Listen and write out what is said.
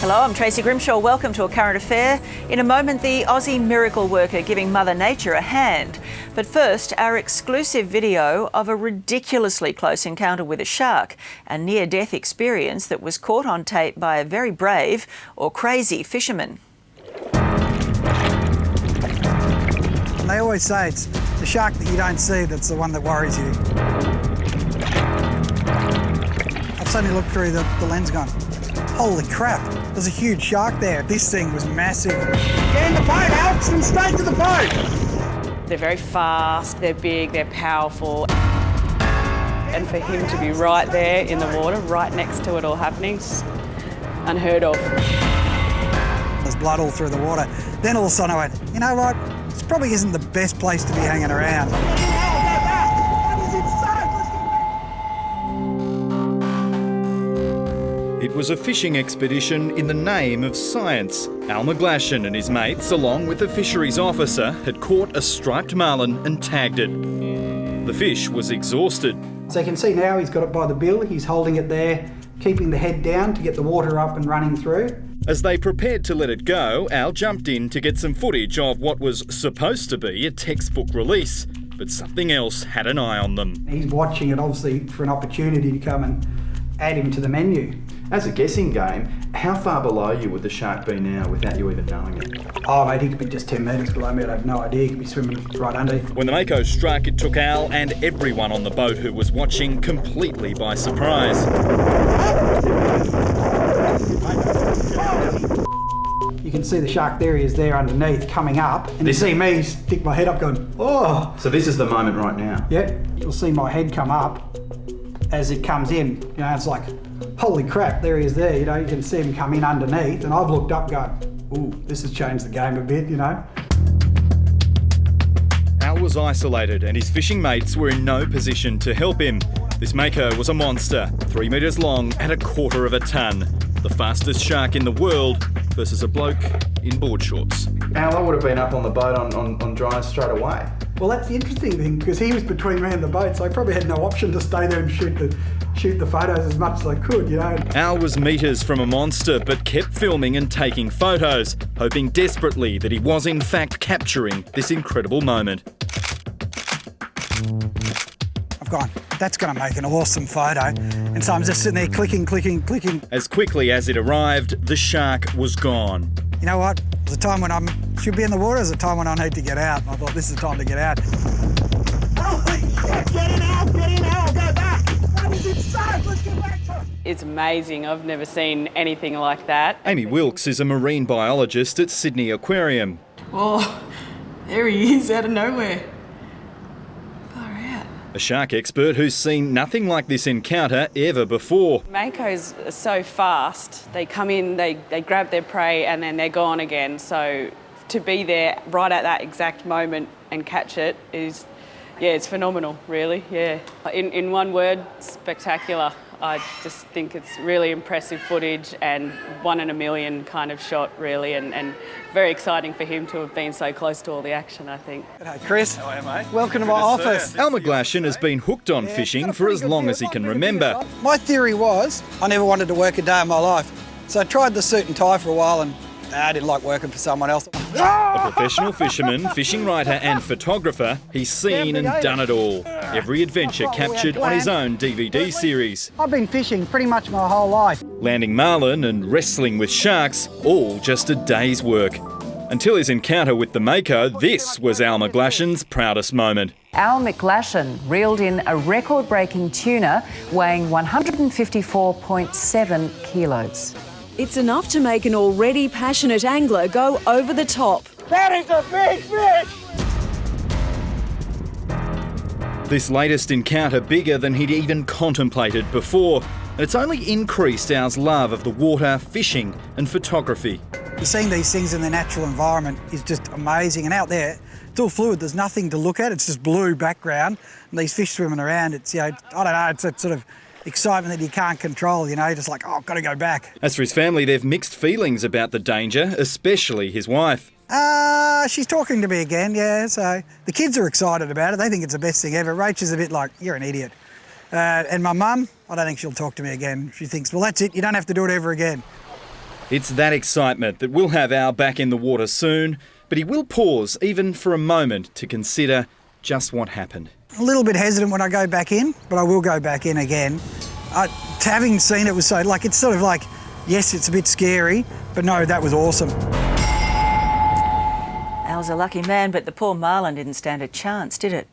Hello, I'm Tracy Grimshaw. Welcome to A Current Affair. In a moment, the Aussie miracle worker giving Mother Nature a hand. But first, our exclusive video of a ridiculously close encounter with a shark, a near-death experience that was caught on tape by a very brave or crazy fisherman. And they always say it's the shark that you don't see that's the one that worries you. I've suddenly looked through the lens gun. Holy crap, there's a huge shark there. This thing was massive. Get in the boat, Alex, and straight to the boat. They're very fast, they're big, they're powerful. And for him to be right there in the water, right next to it all happening, is unheard of. There's blood all through the water. Then all of a sudden I went, you know what, this probably isn't the best place to be hanging around. It was a fishing expedition in the name of science. McGlashan and his mates, along with a fisheries officer, had caught a striped marlin and tagged it. The fish was exhausted. So you can see now he's got it by the bill, he's holding it there, keeping the head down to get the water up and running through. As they prepared to let it go, Al jumped in to get some footage of what was supposed to be a textbook release, but something else had an eye on them. He's watching it obviously for an opportunity to come and add him to the menu. As a guessing game, how far below you would the shark be now without you even knowing it? Oh mate, he could be just 10 metres below me, I have no idea, he could be swimming right under. When the Mako struck, it took Al and everyone on the boat who was watching completely by surprise. You can see the shark, there he is there underneath, coming up, and you see me stick my head up going, oh! So this is the moment right now? Yep, you'll see my head come up as it comes in, you know, it's like, holy crap, there he is there, you know, you can see him come in underneath, and I've looked up going, ooh, this has changed the game a bit, you know. Al was isolated and his fishing mates were in no position to help him. This Mako was a monster, 3 metres long and 1/4 of a tonne. The fastest shark in the world versus a bloke in board shorts. Al, I would have been up on the boat on dry straight away. Well, that's the interesting thing, because he was between me and the boat, so I probably had no option to stay there and shoot the photos as much as I could, you know. Al was metres from a monster, but kept filming and taking photos, hoping desperately that he was in fact capturing this incredible moment. I've gone, that's going to make an awesome photo. And so I'm just sitting there clicking. As quickly as it arrived, the shark was gone. You know what? There's a time when I should be in the water, there's a time when I need to get out. And I thought, this is the time to get out. Holy shit, get in, Al, go back. What is it, safe? Let's get back to it. It's amazing, I've never seen anything like that. Amy Wilkes is a marine biologist at Sydney Aquarium. Oh, there he is out of nowhere. A shark expert who's seen nothing like this encounter ever before. Makos are so fast, they come in, they grab their prey and then they're gone again. So to be there right at that exact moment and catch it is, yeah, it's phenomenal, really, yeah. In one word, spectacular. I just think it's really impressive footage and 1 in a million kind of shot, really, and very exciting for him to have been so close to all the action, I think. G'day, Chris. How are you, mate? Welcome to my office. McGlashan has been hooked on fishing for as long as he can remember. My theory was I never wanted to work a day in my life. So I tried the suit and tie for a while and I didn't like working for someone else. A professional fisherman, fishing writer and photographer, he's seen and done it all. Every adventure captured on his own DVD series. I've been fishing pretty much my whole life. Landing marlin and wrestling with sharks, all just a day's work. Until his encounter with the Mako, this was McGlashan's proudest moment. McGlashan reeled in a record-breaking tuna weighing 154.7 kilos. It's enough to make an already passionate angler go over the top. That is a big fish! This latest encounter bigger than he'd even contemplated before, and it's only increased Al's love of the water, fishing and photography. Seeing these things in their natural environment is just amazing, and out there it's all fluid, there's nothing to look at, it's just blue background and these fish swimming around. It's, you know, I don't know, it's a sort of excitement that you can't control, you know, just like, oh, I've got to go back. As for his family, they've mixed feelings about the danger, especially his wife. She's talking to me again, yeah, so the kids are excited about it. They think it's the best thing ever. Rach is a bit like, you're an idiot. And my mum, I don't think she'll talk to me again. She thinks, well, that's it, you don't have to do it ever again. It's that excitement that will have Al back in the water soon, but he will pause even for a moment to consider just what happened. A little bit hesitant when I go back in, but I will go back in again. Having seen it was so, like, it's sort of like, yes, it's a bit scary, but no, that was awesome. Al's a lucky man, but the poor marlin didn't stand a chance, did it?